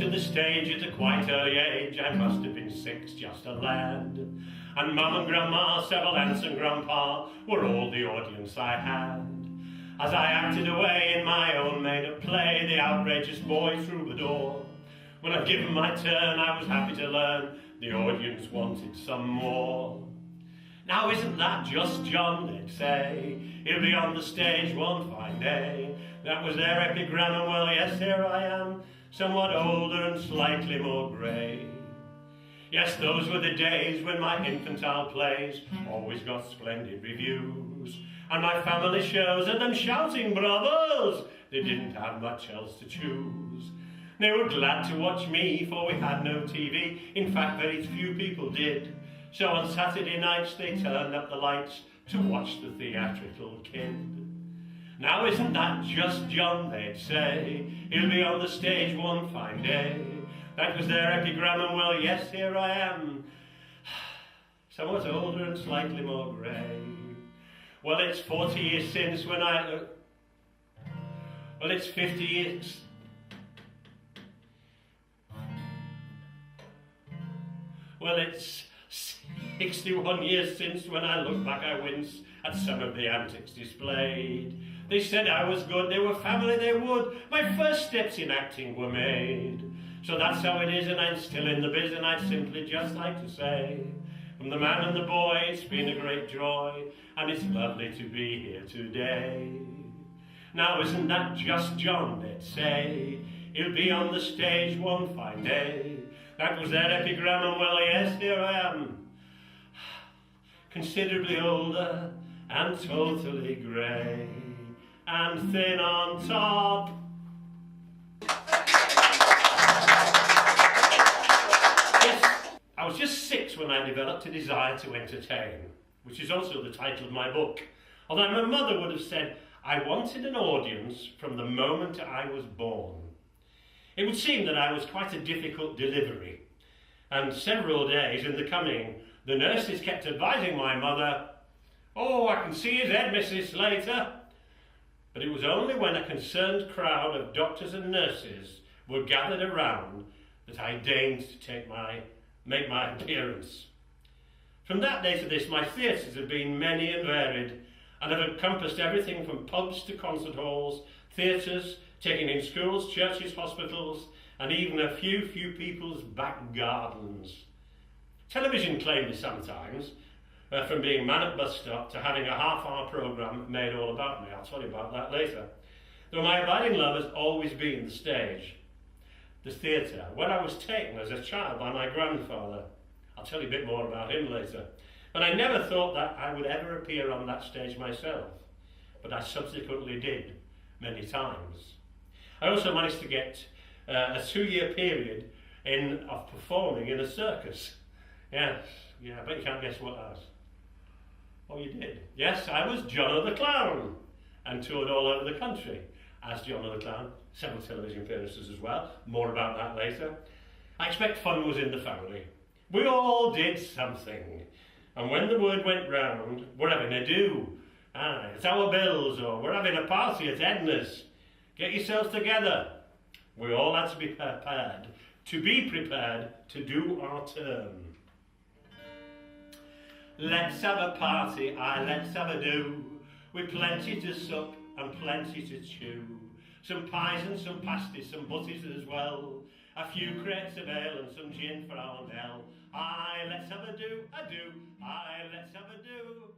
to the stage at a quite early age. I must have been 6, just a lad. And Mum and Grandma, several aunts and Grandpa were all the audience I had. As I acted away in my own made-up play, the outrageous boy through the door. When I'd given my turn, I was happy to learn the audience wanted some more. Now isn't that just John, they'd say, he'll be on the stage one fine day. That was their epigram, and well, yes, here I am, somewhat older and slightly more grey. Yes, those were the days when my infantile plays always got splendid reviews, and my family shows and them shouting bravos, they didn't have much else to choose. They were glad to watch me, for we had no TV, in fact very few people did. So on Saturday nights they turned up the lights to watch the theatrical kid. Now isn't that just John, they'd say, he'll be on the stage one fine day. That was their epigram, and well, yes, here I am, somewhat older and slightly more grey. Well, it's 40 years since when well, it's 50 years. Well, it's 61 years since when I look back I wince at some of the antics displayed. They said I was good, they were family, they would. My first steps in acting were made. So that's how it is, and I'm still in the biz, and I'd simply just like to say, from the man and the boy, it's been a great joy, and it's lovely to be here today. Now isn't that just John, they'd say, he'll be on the stage one fine day. That was their epigram, and well, yes, here I am, considerably older and totally grey, and thin on top. Yes, I was just 6 when I developed a desire to entertain, which is also the title of my book. Although my mother would have said I wanted an audience from the moment I was born. It would seem that I was quite a difficult delivery, and several days in the coming, the nurses kept advising my mother, "Oh, I can see his head, Mrs. Slater." But it was only when a concerned crowd of doctors and nurses were gathered around that I deigned to make my appearance. From that day to this, my theatres have been many and varied, and have encompassed everything from pubs to concert halls, theatres, taken in schools, churches, hospitals, and even a few people's back gardens. Television claimed me sometimes, from being man at bus stop to having a half-hour programme made all about me. I'll tell you about that later. Though my abiding love has always been the stage, the theatre, where I was taken as a child by my grandfather. I'll tell you a bit more about him later. But I never thought that I would ever appear on that stage myself, but I subsequently did, many times. I also managed to get a 2-year period of performing in a circus. Yes, yeah, I bet you can't guess what that was. Oh, you did? Yes, I was Jono the Clown, and toured all over the country as Jono the Clown, several television appearances as well, more about that later. I expect fun was in the family. We all did something, and when the word went round, we're having a do, it's our bills, or we're having a party at Edna's, get yourselves together. We all had to be prepared to do our turn. Let's have a party, let's have a do, with plenty to sup and plenty to chew. Some pies and some pasties, some butties as well, a few crates of ale and some gin for our Nell. Let's have a do, let's have a do.